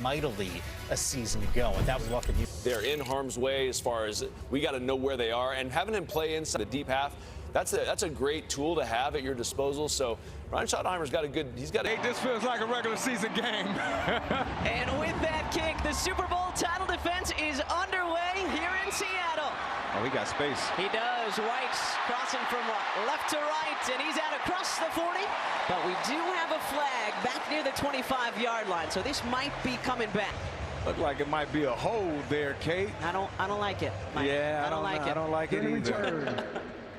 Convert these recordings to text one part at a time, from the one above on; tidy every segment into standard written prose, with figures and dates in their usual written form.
mightily a season ago, and that was luck. They're in harm's way as far as we got to know where they are, and having them play inside the deep half, that's a great tool to have at your disposal. So Ryan Schottenheimer's got a good, Hey, this feels like a regular season game. And with that kick, the Super Bowl title defense is underway here in Seattle. Oh, he got space. He does. White's crossing from left to right, and he's out across the 40. But we do have a flag back near the 25-yard line, so this might be coming back. Look like it might be a hold there, Kate. I don't like it, Mike. Yeah, I don't like it. I don't like it either. Return.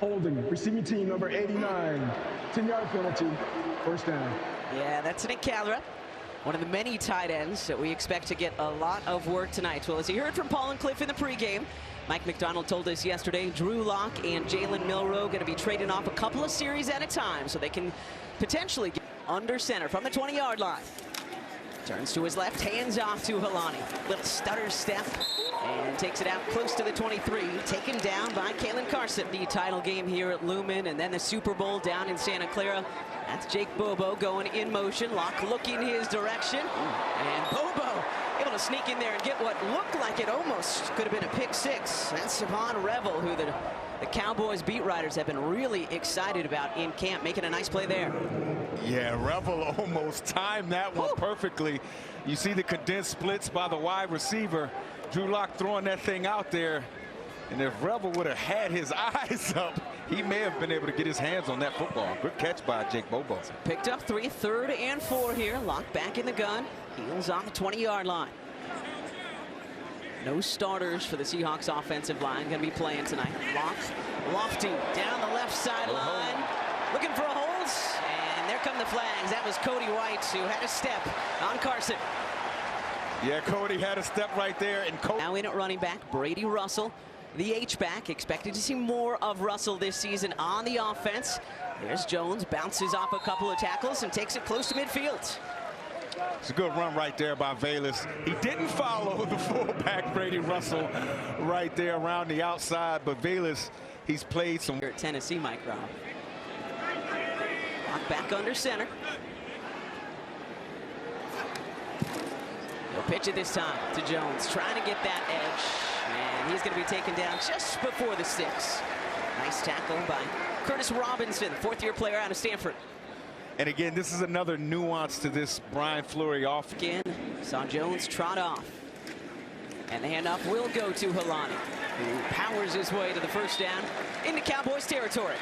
Holding, receiving team number 89. 10-yard penalty, first down. Yeah, that's Nick Calera, one of the many tight ends that we expect to get a lot of work tonight. Well, as you heard from Paul and Cliff in the pregame, Mike McDonald told us yesterday, Drew Lock and Jalen Milroe going to be trading off a couple of series at a time so they can potentially get under center from the 20-yard line. Turns to his left, hands off to Helani. Little stutter step, and takes it out close to the 23. Taken down by Kalen Carson. The title game here at Lumen, and then the Super Bowl down in Santa Clara. That's Jake Bobo going in motion. Lock looking his direction, and Bobo able to sneak in there and get what looked like it almost could have been a pick six. That's Savon Revel, who the Cowboys beat writers have been really excited about in camp, making a nice play there. Yeah, Revel almost timed that one perfectly. You see the condensed splits by the wide receiver. Drew Lock throwing that thing out there. And if Revel would have had his eyes up, he may have been able to get his hands on that football. Good catch by Jake Bobo. Picked up 3, 3rd and 4 here. Lock back in the gun. Heels on the 20-yard line. No starters for the Seahawks offensive line going to be playing tonight. Lock lofting down the left sideline. Looking for a hold. And there come the flags. That was Cody White, who had a step on Carson. Yeah, Cody had a step right there. And now in at running back, Brady Russell, the H-back. Expected to see more of Russell this season on the offense. There's Jones, bounces off a couple of tackles and takes it close to midfield. It's a good run right there by Valus. He didn't follow the fullback, Brady Russell, right there around the outside. But Valus, he's played some. Here at Tennessee, Mike Brown. Lock back under center. He'll pitch it this time to Jones, trying to get that edge. And he's going to be taken down just before the 6. Nice tackle by Curtis Robinson, 4th-year player out of Stanford. And again, this is another nuance to this Brian Fleury off. Again, saw Jones trot off. And the handoff will go to Helani, who powers his way to the first down into Cowboys territory.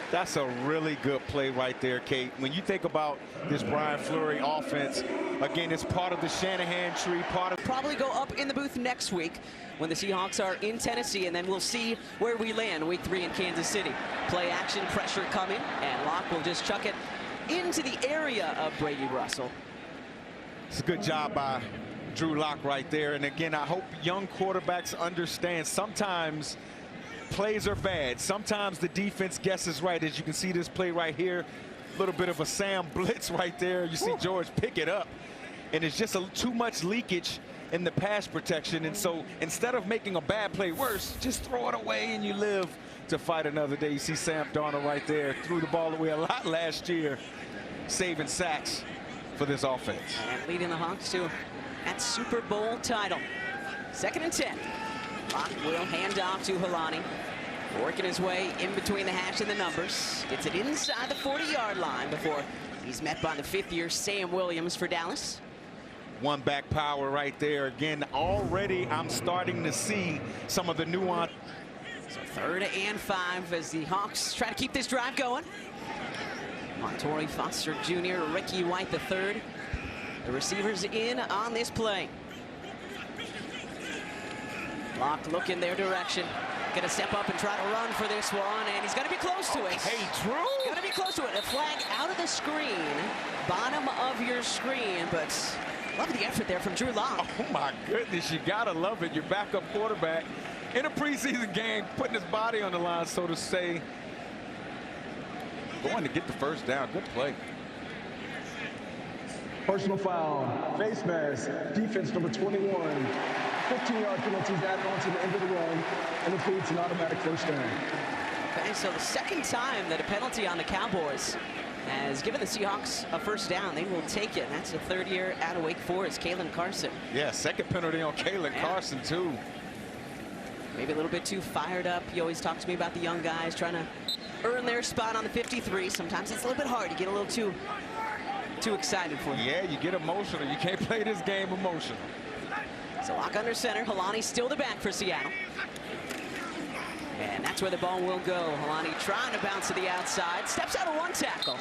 That's a really good play right there, Kate. When you think about this Brian Fleury offense, again, it's part of the Shanahan tree, part of. Probably go up in the booth next week when the Seahawks are in Tennessee, and then we'll see where we land week 3 in Kansas City. Play action, pressure coming, and Locke will just chuck it into the area of Brady Russell. It's a good job by Drew Lock right there. And again, I hope young quarterbacks understand sometimes plays are bad. Sometimes the defense guesses right. As you can see this play right here, a little bit of a Sam blitz right there. You see George pick it up, and it's just too much leakage in the pass protection. And so instead of making a bad play worse, just throw it away and you live to fight another day. You see Sam Darnold right there, threw the ball away a lot last year, saving sacks for this offense. And leading the Hawks to that Super Bowl title. 2nd and 10. Locke will hand off to Helani, working his way in between the hash and the numbers. Gets it inside the 40-yard line before he's met by the 5th-year Sam Williams for Dallas. One back power right there. Again, already I'm starting to see some of the nuance. So 3rd and 5 as the Hawks try to keep this drive going. Montori Foster Jr., Ricky White III, the receivers in on this play. Locke looking their direction. Gonna step up and try to run for this one, and he's gonna be close to it. Hey, Drew! Gonna be close to it. A flag out of the screen, bottom of your screen, but love the effort there from Drew Lock. Oh my goodness, you gotta love it. Your backup quarterback in a preseason game, putting his body on the line, so to say. Going to get the first down. Good play. Personal foul, face mask, defense number 21. 15-yard penalties added on to the end of the run, and it leads an automatic first down. Okay, so the 2nd time that a penalty on the Cowboys has given the Seahawks a first down. They will take it. And that's the third year out of Wake Forest, Kalen Carson. Yeah, second penalty on Kalen Carson, too. Maybe a little bit too fired up. He always talks to me about the young guys trying to earn their spot on the 53. Sometimes it's a little bit hard. You get a little too excited for it. Yeah, you get emotional. You can't play this game emotional. So lock under center. Helani still the back for Seattle. And that's where the ball will go. Helani trying to bounce to the outside. Steps out of one tackle.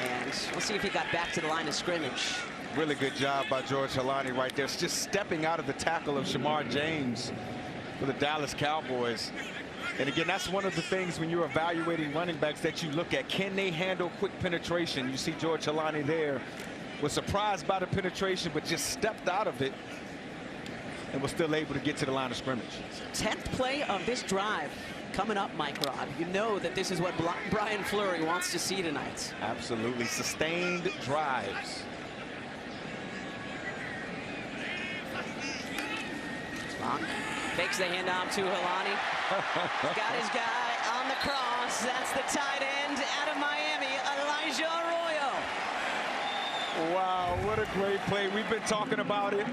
And we'll see if he got back to the line of scrimmage. Really good job by George Helani right there. It's just stepping out of the tackle of Shamar James for the Dallas Cowboys. And again, that's one of the things when you're evaluating running backs that you look at. Can they handle quick penetration? You see George Helani there was surprised by the penetration, but just stepped out of it and was still able to get to the line of scrimmage. 10th play of this drive coming up, Mike Rod. You know that this is what Brian Fleury wants to see tonight. Absolutely. Sustained drives. Long fakes the handoff to Helani. Got his guy on the cross. That's the tight end out of Miami, Elijah Arroyo. Wow, what a great play. We've been talking about it.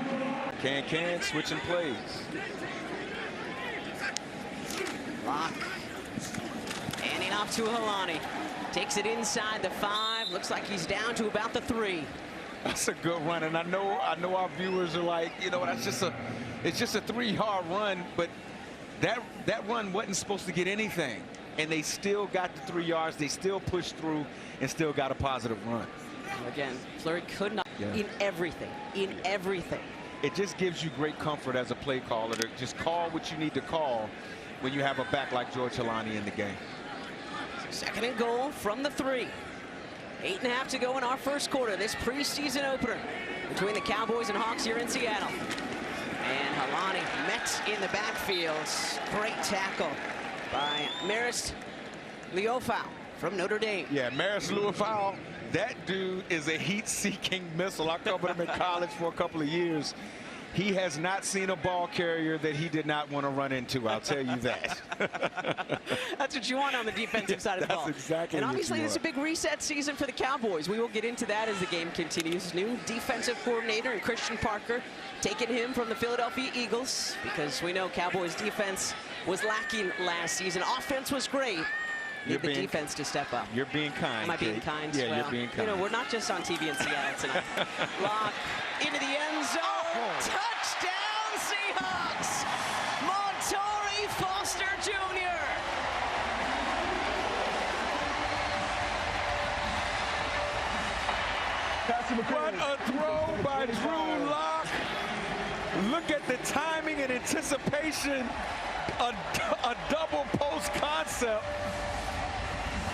Can switching plays. Lock. Handing off to Helani. Takes it inside the 5. Looks like he's down to about the 3. That's a good run, and I know our viewers are like, you know, it's just a 3-yard run, but that run wasn't supposed to get anything, and they still got the 3 yards. They still pushed through and still got a positive run. Again, Fleury could not in everything. It just gives you great comfort as a play caller to just call what you need to call when you have a back like George Helani in the game. Second and goal from the 3. 8.5 to go in our first quarter. This preseason opener between the Cowboys and Hawks here in Seattle. And Helani met in the backfield. Great tackle by Maris Leofau from Notre Dame. Yeah, Maris Leofau, that dude is a heat-seeking missile. I covered him in college for a couple of years. He has not seen a ball carrier that he did not want to run into, I'll tell you that. That's what you want on the defensive side of the ball. That's exactly. And obviously, this is a big reset season for the Cowboys. We will get into that as the game continues. New defensive coordinator and Christian Parker taking him from the Philadelphia Eagles, because we know Cowboys defense was lacking last season. Offense was great. Need the defense to step up. You're being kind. Am I being kind? Yeah, well, you're being kind. You know, we're not just on TV in Seattle tonight. Lock into the end zone. Touchdown, Seahawks! Montori Foster Jr. What a throw by Drew Lock. Look at the timing and anticipation. A double post concept.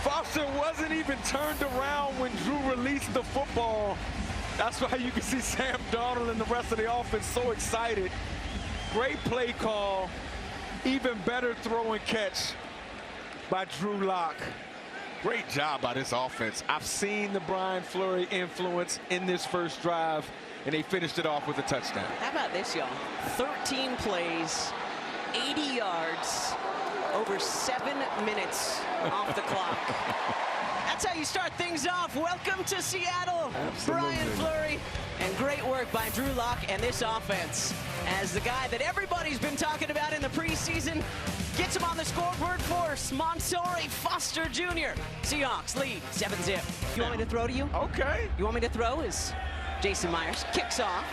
Foster wasn't even turned around when Drew released the football. That's why you can see Sam Darnold and the rest of the offense so excited. Great play call. Even better throw and catch by Drew Lock. Great job by this offense. I've seen the Brian Fleury influence in this first drive, and they finished it off with a touchdown. How about this, y'all? 13 plays, 80 yards, over 7 minutes off the clock. That's how you start things off. Welcome to Seattle, Absolutely. Brian Fleury. And great work by Drew Lock and this offense as the guy that everybody's been talking about in the preseason gets him on the scoreboard for us. Montori Foster Jr. Seahawks lead 7-zip. You want me to throw to you? Okay. You want me to throw? As Jason Myers kicks off.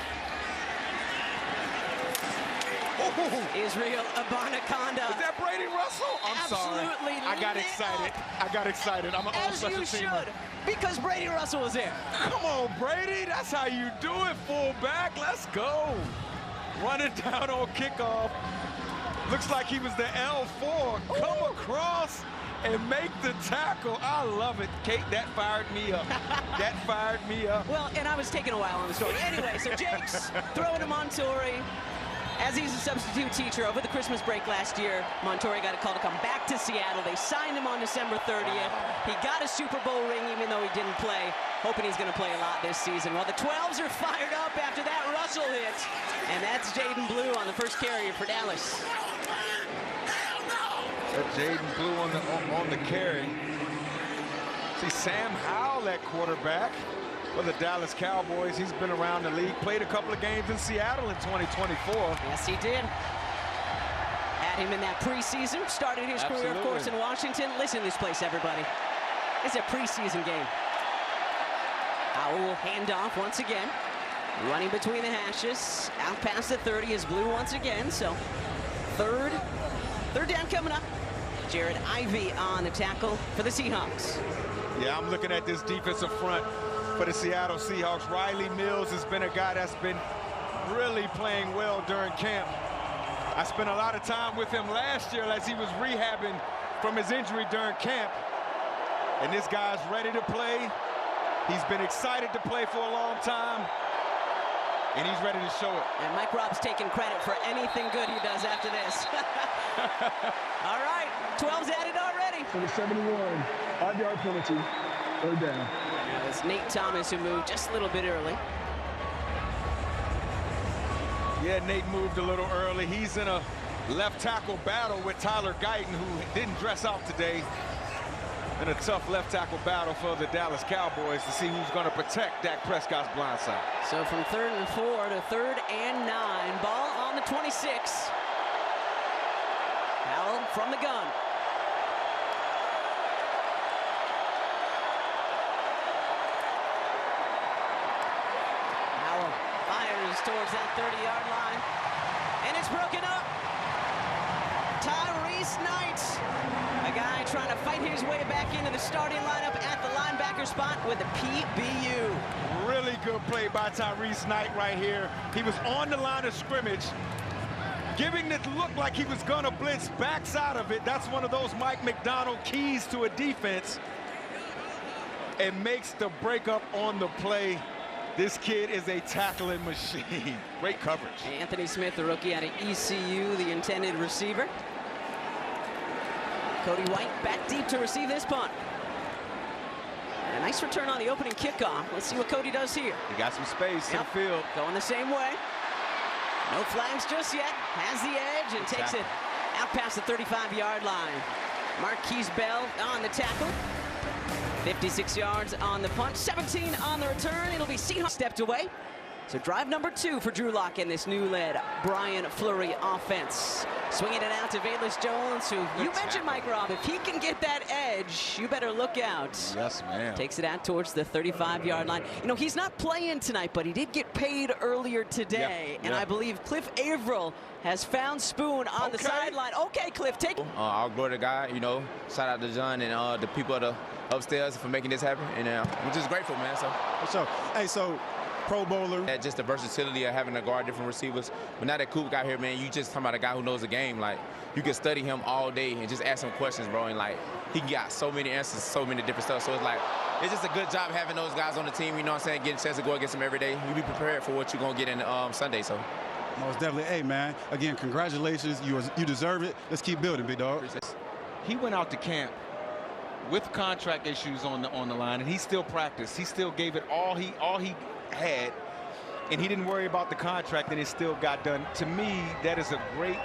Israel Abanaconda. Is that Brady Russell? I'm sorry. Absolutely. I got excited. I got excited. I'm an all As special you teamer. should, because Brady Russell was there. Come on, Brady. That's how you do it, fullback. Let's go. Running down on kickoff. Looks like he was the L4. Come across and make the tackle. I love it. Kate, that fired me up. That fired me up. Well, and I was taking a while on the story. Anyway, so Jake's throwing to Montori. As he's a substitute teacher over the Christmas break last year, Montori got a call to come back to Seattle. They signed him on December 30th. He got a Super Bowl ring even though he didn't play. Hoping he's going to play a lot this season. Well, the 12s are fired up after that Russell hit. And that's Jaden Blue on the first carry for Dallas. Jaden Blue on the carry. See Sam Howell at quarterback for the Dallas Cowboys. He's been around the league, played a couple of games in Seattle in 2024. Yes, he did. Had him in that preseason. Started his career, of course, in Washington. Listen to this place, everybody. It's a preseason game. Howell will hand off once again. Running between the hashes. Out past the 30 is blue once again. So third down coming up. Jared Ivey on the tackle for the Seahawks. Yeah, I'm looking at this defensive front for the Seattle Seahawks. Riley Mills has been a guy that's been really playing well during camp. I spent a lot of time with him last year as he was rehabbing from his injury during camp. And this guy's ready to play. He's been excited to play for a long time. And he's ready to show it. And Mike Rob's taking credit for anything good he does after this. All right, 12's added already. For the 71, 5-yard penalty, 3rd down. It's Nate Thomas who moved just a little bit early. Yeah, Nate moved a little early. He's in a left tackle battle with Tyler Guyton, who didn't dress out today. In a tough left tackle battle for the Dallas Cowboys to see who's going to protect Dak Prescott's blind side. So from 3rd and 4 to 3rd and 9. Ball on the 26. Howell from the gun. Howell fires towards that 30-yard line. And it's broken up. Tyrese Knight, a guy trying to fight his way back into the starting lineup at the linebacker spot with a PBU. Really good play by Tyrese Knight right here. He was on the line of scrimmage, giving it look like he was going to blitz, backs out of it. That's one of those Mike Macdonald keys to a defense. And makes the breakup on the play. This kid is a tackling machine. Great coverage. Anthony Smith, the rookie out of ECU, the intended receiver. Cody White back deep to receive this punt. And a nice return on the opening kickoff. Let's see what Cody does here. He got some space in the field. Going the same way. No flags just yet. Has the edge and takes it out past the 35-yard line. Marquise Bell on the tackle. 56 yards on the punt, 17 on the return. It'll be Seahawks stepped away. So drive number 2 for Drew Lock and this new led Brian Fleury offense. Swinging it out to Velus Jones, who you mentioned, Mike Rob. If he can get that edge, you better look out. Yes, ma'am. Takes it out towards the 35-yard line. You know, he's not playing tonight, but he did get paid earlier today. And I believe Cliff Averill has found Spoon on the sideline. Okay, Cliff, take it. I'll glory to God, you know. Shout out to John and the people of the upstairs for making this happen. And we're just grateful, man. So, hey, so Pro Bowler. Just the versatility of having to guard different receivers. But now that Coop got here, man, you just talking about a guy who knows the game. Like, you can study him all day and just ask him questions, bro. And, like, he got so many answers, so many different stuff. So it's like, it's just a good job having those guys on the team, you know what I'm saying, getting a chance to go against them every day. You be prepared for what you're going to get in Sunday, so. Most definitely. Hey, man, again, congratulations. You deserve it. Let's keep building, big dog. He went out to camp with contract issues on the line, and he still practiced. He still gave it all he had, and he didn't worry about the contract, and it still got done. To me, that is a great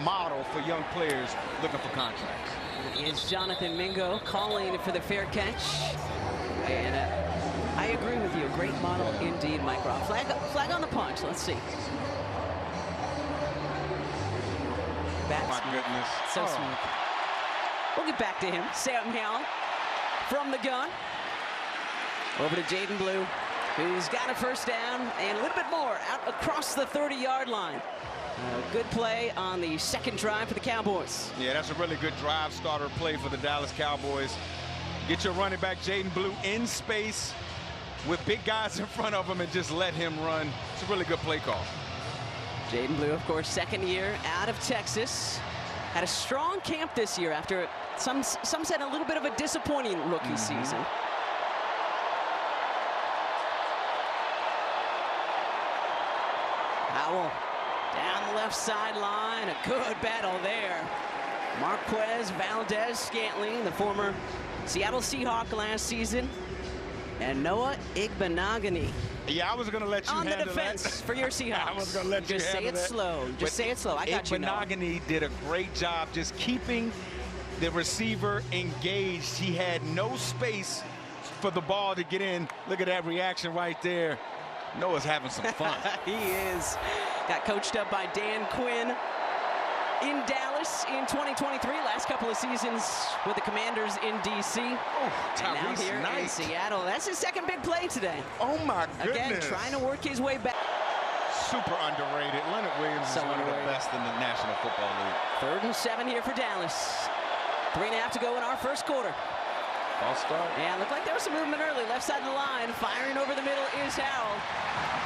model for young players looking for contracts. Is Jonathan Mingo calling for the fair catch. And I agree with you. Great model indeed, Mike Robb. Flag on the punch. Let's see. My goodness. So smooth. We'll get back to him. Sam Howell from the gun. Over to Jaden Blue, who's got a first down and a little bit more out across the 30-yard line. Good play on the second drive for the Cowboys. Yeah, that's a really good drive starter play for the Dallas Cowboys. Get your running back, Jaden Blue, in space with big guys in front of him and just let him run. It's a really good play call. Jaden Blue, of course, second year out of Texas. Had a strong camp this year after some said a little bit of a disappointing rookie season. Howell down the left sideline. A good battle there. Marquez Valdez-Scantling, the former Seattle Seahawk last season. And Noah Igbenogany. Yeah, I was going to let you handle on the defense for your Seahawks. I was going to let you just say it that. slow. Just say it slow. I got you. Igbenogany did a great job just keeping the receiver engaged. He had no space for the ball to get in. Look at that reaction right there. Noah's having some fun. He is. Got coached up by Dan Quinn in Dallas in 2023. Last couple of seasons with the Commanders in D.C. Oh, and now here in Seattle. That's his second big play today. Oh, my goodness. Again, trying to work his way back. Super underrated. Leonard Williams is one of the best in the National Football League. 3rd and 7 here for Dallas. 3.5 to go in our first quarter. False start. And looked like there was some movement early. Left side of the line. Firing over the middle is Howell.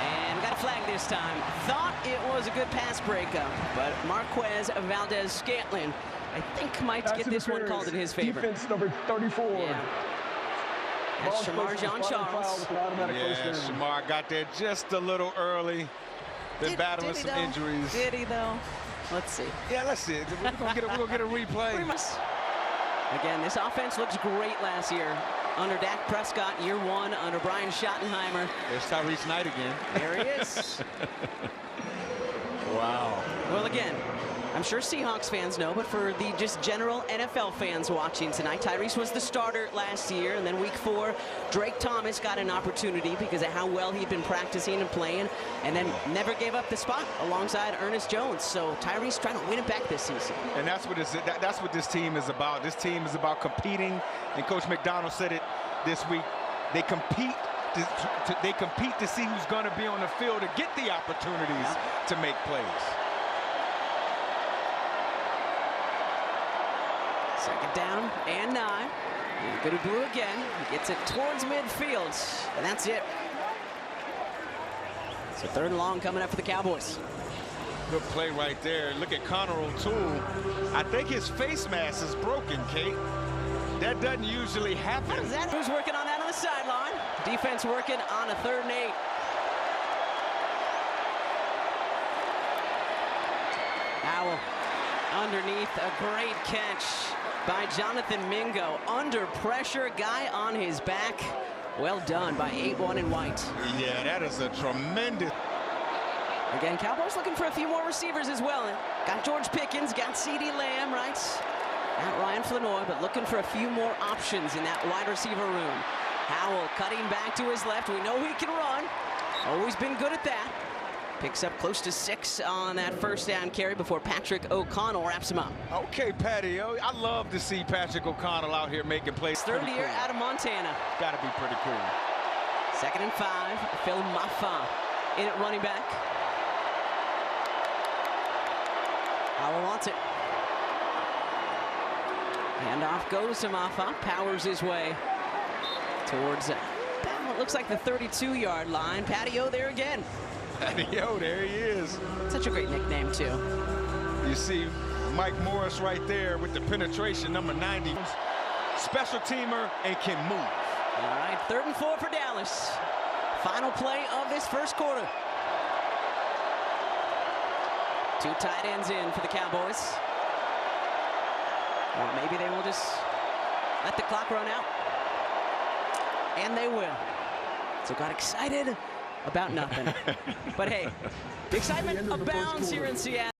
And got a flag this time. Thought it was a good pass breakup, but Marquez Valdez-Scantling, I think, might get this one called in his favor. Defense number 34. Yeah. That's Shamar Jean-Charles. Yeah, Shamar got there just a little early. Been battling some injuries. Did he, though? Let's see. Yeah, let's see. We're gonna get a replay. Again, this offense looks great last year. Under Dak Prescott, year 1, under Brian Schottenheimer. There's Tyrese Knight again. There he is. Wow. Well, again, I'm sure Seahawks fans know, but for the just general NFL fans watching tonight, Tyrese was the starter last year, and then week 4, Drake Thomas got an opportunity because of how well he'd been practicing and playing, and then never gave up the spot alongside Ernest Jones. So Tyrese trying to win it back this season. And that's what this team is about. This team is about competing, and Coach McDonald said it this week. They compete. They compete to see who's going to be on the field to get the opportunities to make plays. 2nd down and 9. Good to Blue again. He gets it towards midfield, and that's it. So 3rd and long coming up for the Cowboys. Good play right there. Look at Connor O'Toole. I think his face mask is broken, Kate. That doesn't usually happen. How is that? Who's working on that on the sideline? Defense working on a 3rd and 8. Howell underneath, a great catch by Jonathan Mingo. Under pressure, guy on his back. Well done by 8-1 in white. Yeah, that is a tremendous. Again, Cowboys looking for a few more receivers as well. Got George Pickens, got CeeDee Lamb, right? Not Ryan Flanoy, but looking for a few more options in that wide receiver room. Howell cutting back to his left. We know he can run. Always been good at that. Picks up close to 6 on that 1st down carry before Patrick O'Connell wraps him up. Okay, Patty. I love to see Patrick O'Connell out here making plays. 3rd year out of Montana. Got to be pretty cool. 2nd and 5. Phil Mafah in at running back. Howell wants it. Handoff goes to Mafah. Powers his way towards what looks like the 32-yard line. Patio there again. Patio, there he is. Such a great nickname, too. You see Mike Morris right there with the penetration, number 90. Special teamer and can move. All right, 3rd and 4 for Dallas. Final play of this first quarter. 2 tight ends in for the Cowboys. Or maybe they will just let the clock run out. And they will. So got excited about nothing. But hey, the excitement abounds here in Seattle.